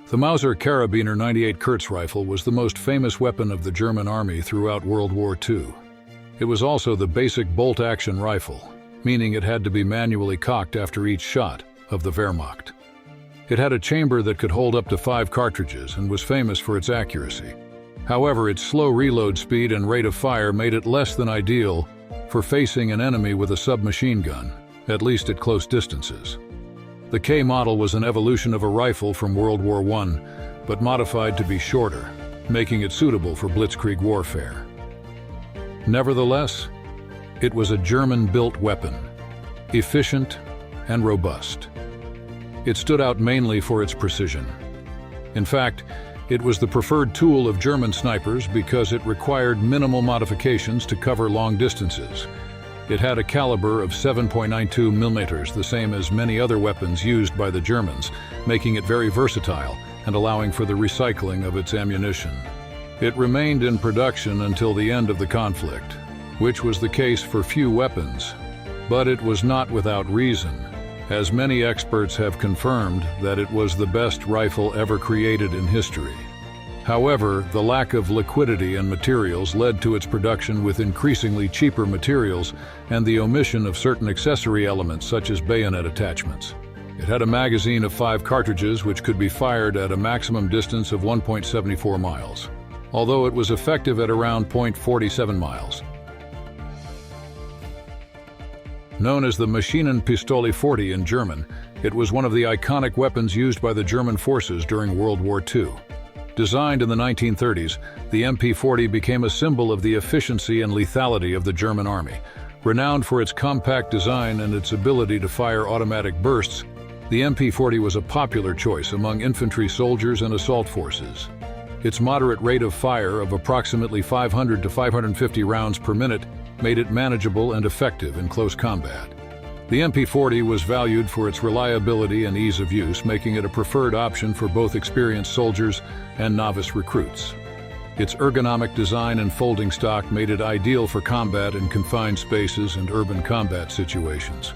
The Mauser Karabiner 98 Kurz rifle was the most famous weapon of the German army throughout World War II. It was also the basic bolt-action rifle, meaning it had to be manually cocked after each shot of the Wehrmacht. It had a chamber that could hold up to 5 cartridges and was famous for its accuracy. However, its slow reload speed and rate of fire made it less than ideal for facing an enemy with a submachine gun, at least at close distances. The K model was an evolution of a rifle from World War I, but modified to be shorter, making it suitable for blitzkrieg warfare. Nevertheless, it was a German-built weapon, efficient and robust. It stood out mainly for its precision. In fact, it was the preferred tool of German snipers because it required minimal modifications to cover long distances. It had a caliber of 7.92 millimeters, the same as many other weapons used by the Germans, making it very versatile and allowing for the recycling of its ammunition. It remained in production until the end of the conflict, which was the case for few weapons. But it was not without reason, as many experts have confirmed that it was the best rifle ever created in history. However, the lack of liquidity and materials led to its production with increasingly cheaper materials and the omission of certain accessory elements such as bayonet attachments. It had a magazine of 5 cartridges which could be fired at a maximum distance of 1.74 miles, although it was effective at around 0.47 miles. Known as the Maschinenpistole 40 in German, it was one of the iconic weapons used by the German forces during World War II. Designed in the 1930s, the MP40 became a symbol of the efficiency and lethality of the German army. Renowned for its compact design and its ability to fire automatic bursts, the MP40 was a popular choice among infantry soldiers and assault forces. Its moderate rate of fire of approximately 500 to 550 rounds per minute made it manageable and effective in close combat. The MP40 was valued for its reliability and ease of use, making it a preferred option for both experienced soldiers and novice recruits. Its ergonomic design and folding stock made it ideal for combat in confined spaces and urban combat situations.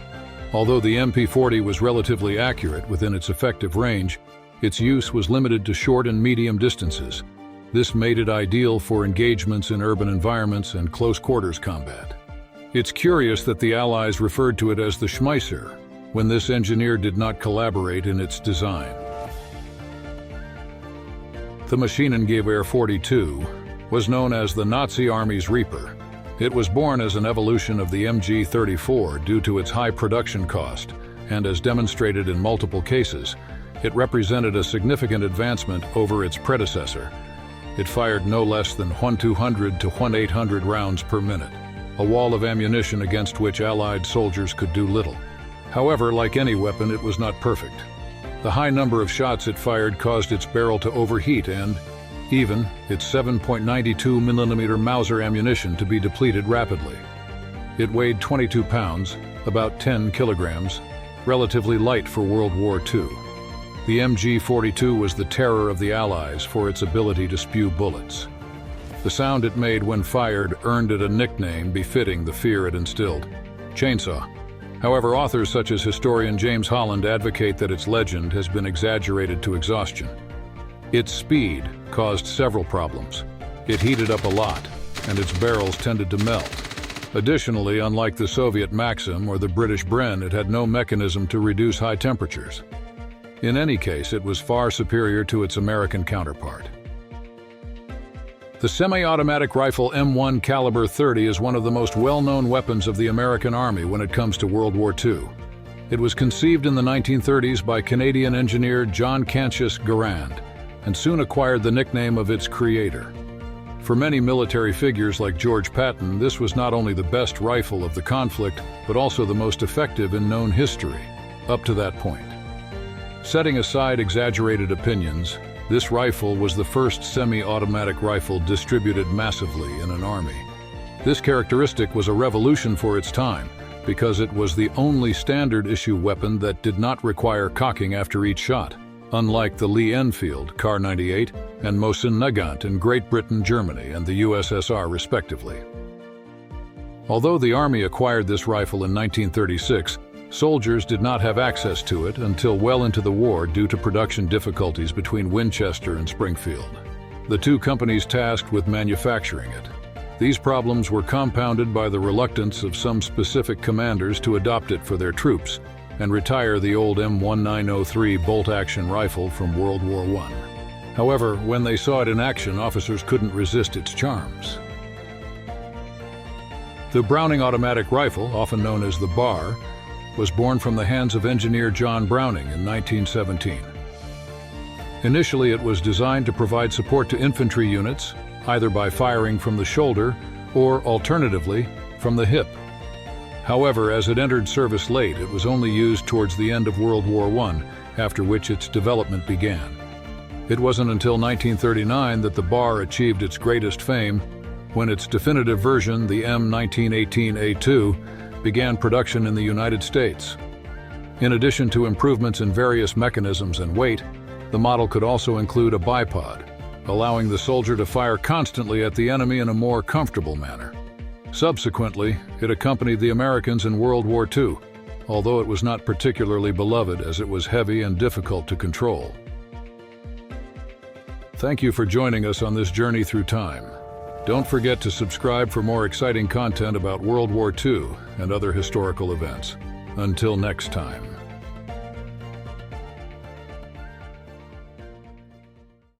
Although the MP40 was relatively accurate within its effective range, its use was limited to short and medium distances. This made it ideal for engagements in urban environments and close-quarters combat. It's curious that the Allies referred to it as the Schmeisser, when this engineer did not collaborate in its design. The Maschinengewehr 42 was known as the Nazi Army's Reaper. It was born as an evolution of the MG34 due to its high production cost, and as demonstrated in multiple cases, it represented a significant advancement over its predecessor. It fired no less than 1,200 to 1,800 rounds per minute, a wall of ammunition against which Allied soldiers could do little. However, like any weapon, it was not perfect. The high number of shots it fired caused its barrel to overheat and, even, its 7.92 millimeter Mauser ammunition to be depleted rapidly. It weighed 22 pounds, about 10 kilograms, relatively light for World War II. The MG42 was the terror of the Allies for its ability to spew bullets. The sound it made when fired earned it a nickname befitting the fear it instilled: chainsaw. However, authors such as historian James Holland advocate that its legend has been exaggerated to exhaustion. Its speed caused several problems. It heated up a lot, and its barrels tended to melt. Additionally, unlike the Soviet Maxim or the British Bren, it had no mechanism to reduce high temperatures. In any case, it was far superior to its American counterpart. The semi-automatic rifle M1 caliber 30 is one of the most well-known weapons of the American Army when it comes to World War II. It was conceived in the 1930s by Canadian engineer John Garand, and soon acquired the nickname of its creator. For many military figures like George Patton, this was not only the best rifle of the conflict, but also the most effective in known history, up to that point. Setting aside exaggerated opinions, this rifle was the first semi-automatic rifle distributed massively in an army. This characteristic was a revolution for its time because it was the only standard-issue weapon that did not require cocking after each shot, unlike the Lee Enfield Kar 98 and Mosin Nagant in Great Britain, Germany, and the USSR respectively. Although the Army acquired this rifle in 1936, Soldiers did not have access to it until well into the war due to production difficulties between Winchester and Springfield, the two companies tasked with manufacturing it. These problems were compounded by the reluctance of some specific commanders to adopt it for their troops and retire the old M1903 bolt-action rifle from World War I. However, when they saw it in action, officers couldn't resist its charms. The Browning automatic rifle, often known as the BAR, was born from the hands of engineer John Browning in 1917. Initially, it was designed to provide support to infantry units, either by firing from the shoulder or, alternatively, from the hip. However, as it entered service late, it was only used towards the end of World War I, after which its development began. It wasn't until 1939 that the BAR achieved its greatest fame, when its definitive version, the M1918A2, began production in the United States. In addition to improvements in various mechanisms and weight, the model could also include a bipod, allowing the soldier to fire constantly at the enemy in a more comfortable manner. Subsequently, it accompanied the Americans in World War II, although it was not particularly beloved as it was heavy and difficult to control. Thank you for joining us on this journey through time. Don't forget to subscribe for more exciting content about World War II and other historical events. Until next time.